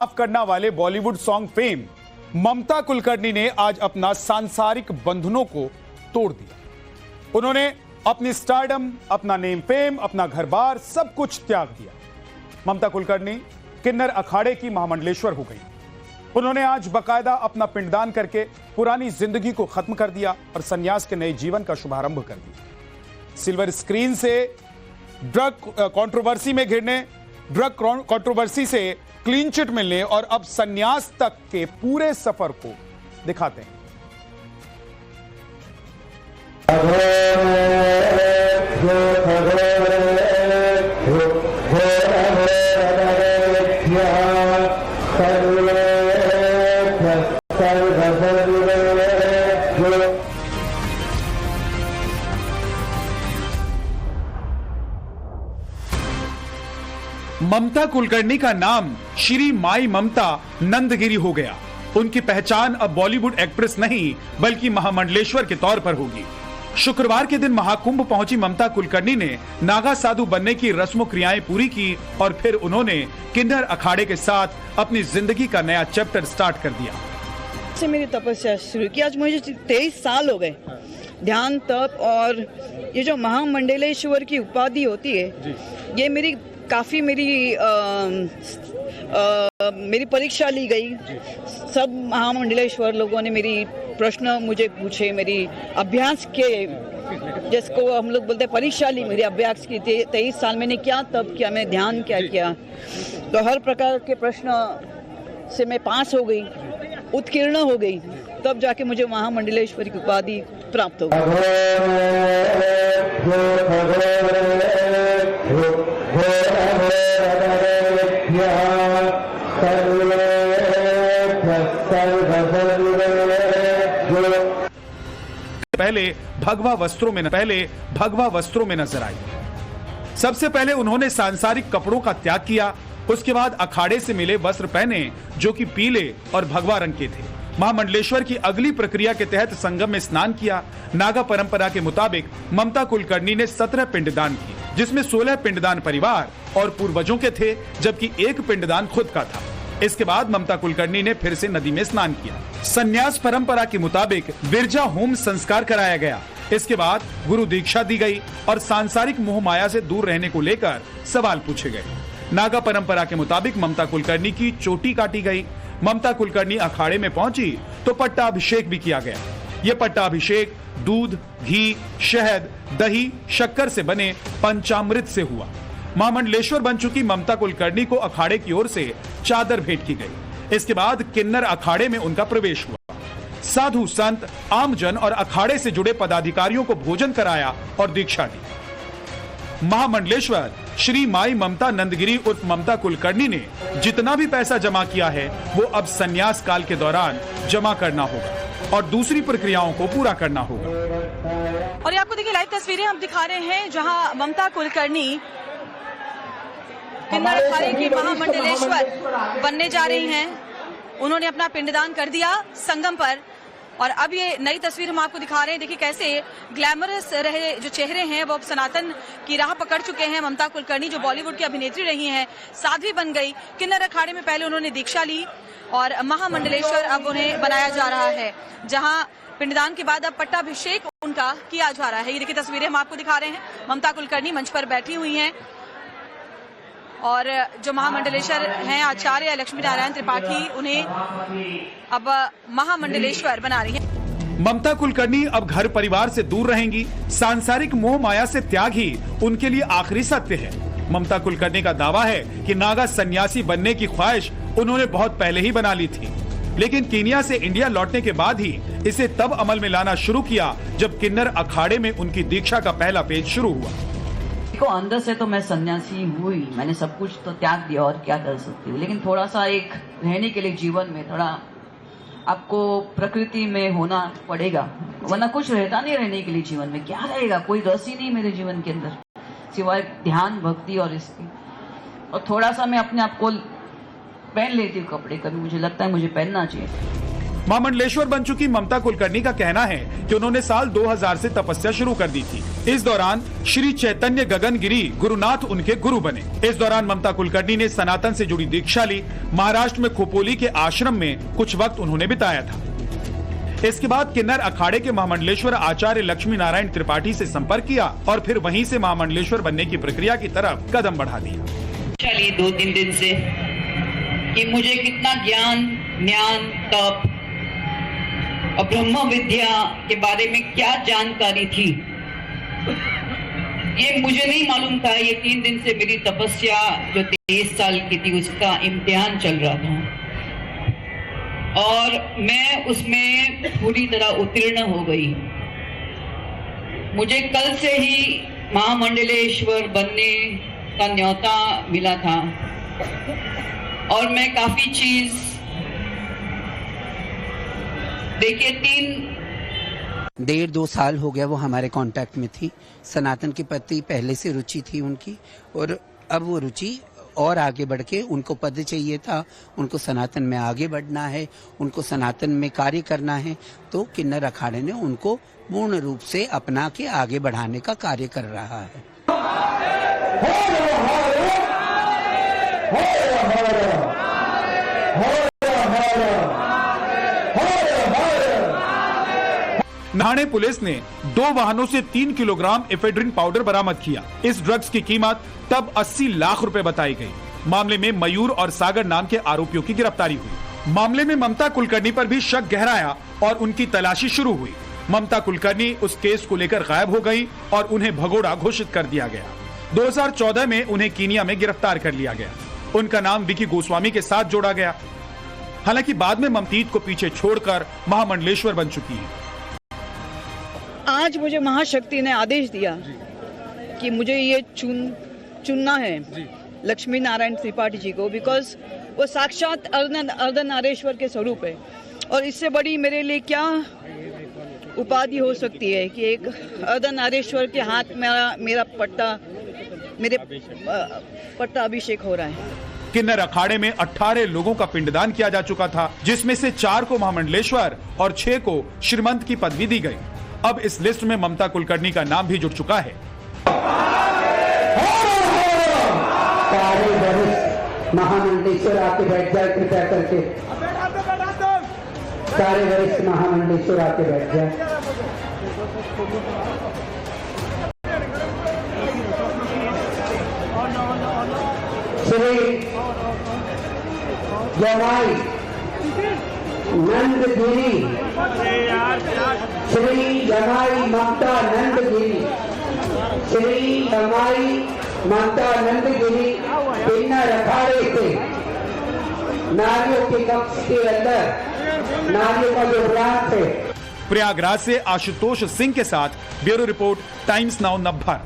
माफ करने वाले बॉलीवुड सॉन्ग फेम ममता कुलकर्णी ने आज अपना सांसारिक बंधनों को तोड़ दिया। उन्होंने अपनी स्टारडम, अपना नेम फेम, अपना घर बार सब कुछ त्याग दिया। ममता कुलकर्णी किन्नर अखाड़े की महामंडलेश्वर हो गई। उन्होंने आज बाकायदा अपना पिंडदान करके पुरानी जिंदगी को खत्म कर दिया और संन्यास के नए जीवन का शुभारंभ कर दिया। सिल्वर स्क्रीन से ड्रग कंट्रोवर्सी में घिरने, ड्रग कंट्रोवर्सी से क्लीन चिट मिलने और अब संन्यास तक के पूरे सफर को दिखाते हैं। ममता कुलकर्णी का नाम श्री माई ममता नंदगिरी हो गया। उनकी पहचान अब बॉलीवुड एक्ट्रेस नहीं बल्कि महामंडलेश्वर के तौर पर होगी। शुक्रवार के दिन महाकुंभ पहुंची ममता कुलकर्णी ने नागा साधु बनने की रस्म क्रियाएं पूरी की और फिर उन्होंने किन्नर अखाड़े के साथ अपनी जिंदगी का नया चैप्टर स्टार्ट कर दिया। से मेरी तपस्या शुरू की। आज मुझे 23 साल हो गए। ध्यान, तप और ये जो महामंडलेश्वर की उपाधि होती है, ये मेरी काफ़ी मेरी परीक्षा ली गई। सब महामंडलेश्वर लोगों ने मेरी प्रश्न मुझे पूछे, मेरी अभ्यास के, जिसको हम लोग बोलते हैं परीक्षा ली, मेरी अभ्यास की। 23 साल मैंने क्या तप किया, मैं ध्यान क्या किया, तो हर प्रकार के प्रश्न से मैं पास हो गई, उत्कीर्ण हो गई। तब जाके मुझे महामंडलेश्वरी की उपाधि प्राप्त हो गई। पहले भगवा वस्त्रों में नजर आई। सबसे पहले उन्होंने सांसारिक कपड़ों का त्याग किया। उसके बाद अखाड़े से मिले वस्त्र पहने जो कि पीले और भगवा रंग के थे। महामंडलेश्वर की अगली प्रक्रिया के तहत संगम में स्नान किया। नागा परंपरा के मुताबिक ममता कुलकर्णी ने 17 पिंडदान किए, जिसमें 16 पिंडदान परिवार और पूर्वजों के थे, जबकि एक पिंडदान खुद का था। इसके बाद ममता कुलकर्णी ने फिर से नदी में स्नान किया। संन्यास परंपरा के मुताबिक विरजा होम संस्कार कराया गया। इसके बाद गुरु दीक्षा दी गई और सांसारिक मोह माया से दूर रहने को लेकर सवाल पूछे गए। नागा परंपरा के मुताबिक ममता कुलकर्णी की चोटी काटी गई। ममता कुलकर्णी अखाड़े में पहुंची तो पट्टाभिषेक भी किया गया। यह पट्टाभिषेक दूध, घी, शहद, दही, शक्कर से बने पंचामृत से हुआ। महामंडलेश्वर बन चुकी ममता कुलकर्णी को अखाड़े की ओर से चादर भेंट की गई। इसके बाद किन्नर अखाड़े में उनका प्रवेश हुआ। साधु, संत, आमजन और अखाड़े से जुड़े पदाधिकारियों को भोजन कराया और दीक्षा दी। महामंडलेश्वर श्री माई ममता नंदगिरी उर्फ ममता कुलकर्णी ने जितना भी पैसा जमा किया है वो अब संन्यास काल के दौरान जमा करना होगा और दूसरी प्रक्रियाओं को पूरा करना होगा। और ये आपको देखिए लाइव तस्वीरें हम दिखा रहे हैं जहां ममता कुलकर्णी किन्नर अखाड़े की महामंडलेश्वर बनने जा रही हैं। उन्होंने अपना पिंडदान कर दिया संगम पर और अब ये नई तस्वीर हम आपको दिखा रहे हैं। देखिए कैसे ग्लैमरस रहे जो चेहरे हैं वो अब सनातन की राह पकड़ चुके हैं। ममता कुलकर्णी जो बॉलीवुड की अभिनेत्री रही हैं, साध्वी बन गई। किन्नर अखाड़े में पहले उन्होंने दीक्षा ली और महामंडलेश्वर अब उन्हें बनाया जा रहा है, जहां पिंडदान के बाद अब पट्टाभिषेक उनका किया जा रहा है। ये देखिए तस्वीरें हम आपको दिखा रहे हैं। ममता कुलकर्णी मंच पर बैठी हुई हैं और जो महामंडलेश्वर हैं आचार्य लक्ष्मी नारायण त्रिपाठी उन्हें अब महामंडलेश्वर बना रही है। ममता कुलकर्णी अब घर परिवार से दूर रहेंगी। सांसारिक मोह माया से त्याग ही उनके लिए आखिरी सत्य है। ममता कुलकर्णी का दावा है कि नागा सन्यासी बनने की ख्वाहिश उन्होंने बहुत पहले ही बना ली थी, लेकिन कीनिया से इंडिया लौटने के बाद ही इसे तब अमल में लाना शुरू किया जब किन्नर अखाड़े में उनकी दीक्षा का पहला पेज शुरू हुआ। अंदर से तो मैं सन्यासी हुई, मैंने सब कुछ तो त्याग दिया और क्या कर सकती हूँ, लेकिन थोड़ा सा एक रहने के लिए जीवन में थोड़ा आपको प्रकृति में होना पड़ेगा, वरना कुछ रहता नहीं। रहने के लिए जीवन में क्या रहेगा, कोई रस ही नहीं मेरे जीवन के अंदर सिवाय ध्यान, भक्ति और इसकी। और थोड़ा सा मैं अपने आप को पहन लेती हूँ कपड़े, कभी मुझे लगता है मुझे पहनना चाहिए। महामंडलेश्वर बन चुकी ममता कुलकर्णी का कहना है कि उन्होंने साल 2000 से तपस्या शुरू कर दी थी। इस दौरान श्री चैतन्य गगनगिरी गुरुनाथ उनके गुरु बने। इस दौरान ममता कुलकर्णी ने सनातन से जुड़ी दीक्षा ली। महाराष्ट्र में खोपोली के आश्रम में कुछ वक्त उन्होंने बिताया था। इसके बाद किन्नर अखाड़े के महामंडलेश्वर आचार्य लक्ष्मी नारायण त्रिपाठी से संपर्क किया और फिर वहीं से महामंडलेश्वर बनने की प्रक्रिया की तरफ कदम बढ़ा दिया। 2-3 दिन से कि मुझे कितना ज्ञान तप और ब्रह्म विद्या के बारे में क्या जानकारी थी, ये मुझे नहीं मालूम था। ये 3 दिन से मेरी तपस्या जो 23 साल की थी उसका इम्तिहान चल रहा था और मैं उसमें पूरी तरह उत्तीर्ण हो गई। मुझे कल से ही महामंडलेश्वर बनने का न्योता मिला था और मैं काफी चीज देखिए 1.5-2 साल हो गया वो हमारे कांटेक्ट में थी। सनातन के प्रति पहले से रुचि थी उनकी और अब वो रुचि और आगे बढ़ के उनको पद चाहिए था, उनको सनातन में आगे बढ़ना है, उनको सनातन में कार्य करना है, तो किन्नर अखाड़े ने उनको पूर्ण रूप से अपना के आगे बढ़ाने का कार्य कर रहा है। न्हाणे पुलिस ने 2 वाहनों से 3 किलोग्राम एफेड्रिन पाउडर बरामद किया। इस ड्रग्स की कीमत तब 80 लाख रुपए बताई गई। मामले में मयूर और सागर नाम के आरोपियों की गिरफ्तारी हुई। मामले में ममता कुलकर्णी पर भी शक गहराया और उनकी तलाशी शुरू हुई। ममता कुलकर्णी उस केस को लेकर गायब हो गई और उन्हें भगोड़ा घोषित कर दिया गया। 2014 में उन्हें कीनिया में गिरफ्तार कर लिया गया। उनका नाम विकी गोस्वामी के साथ जोड़ा गया। हालांकि बाद में ममतीत को पीछे छोड़कर महामंडलेश्वर बन चुकी है। आज मुझे महाशक्ति ने आदेश दिया कि मुझे ये चुनना है लक्ष्मी नारायण त्रिपाठी जी को, बिकॉज वो साक्षात अर्धनारीश्वर के स्वरूप है और इससे बड़ी मेरे लिए क्या उपाधि हो सकती है कि एक अर्धनारीश्वर के हाथ में मेरा पट्टा अभिषेक हो रहा है। किन्नर अखाड़े में 18 लोगों का पिंडदान किया जा चुका था, जिसमें से 4 को महामंडलेश्वर और 6 को श्रीमंत की पदवी दी गई। अब इस लिस्ट में ममता कुलकर्णी का नाम भी जुड़ चुका है। सारे वरिष्ठ महामंडलेश्वर आके बैठ जाए कृपया करके। सारे वरिष्ठ महामंडलेश्वर आके बैठ जाए। श्री जमाई नंदगिरी, श्री जमाई ममता नंदगिरी, श्री जमाई ममता नंदगिरी किन्नर अखाड़े से नारियों के कक्ष के अंदर नारियों का जो ब्रांच है। प्रयागराज से आशुतोष सिंह के साथ bureau report, times now Navbharat.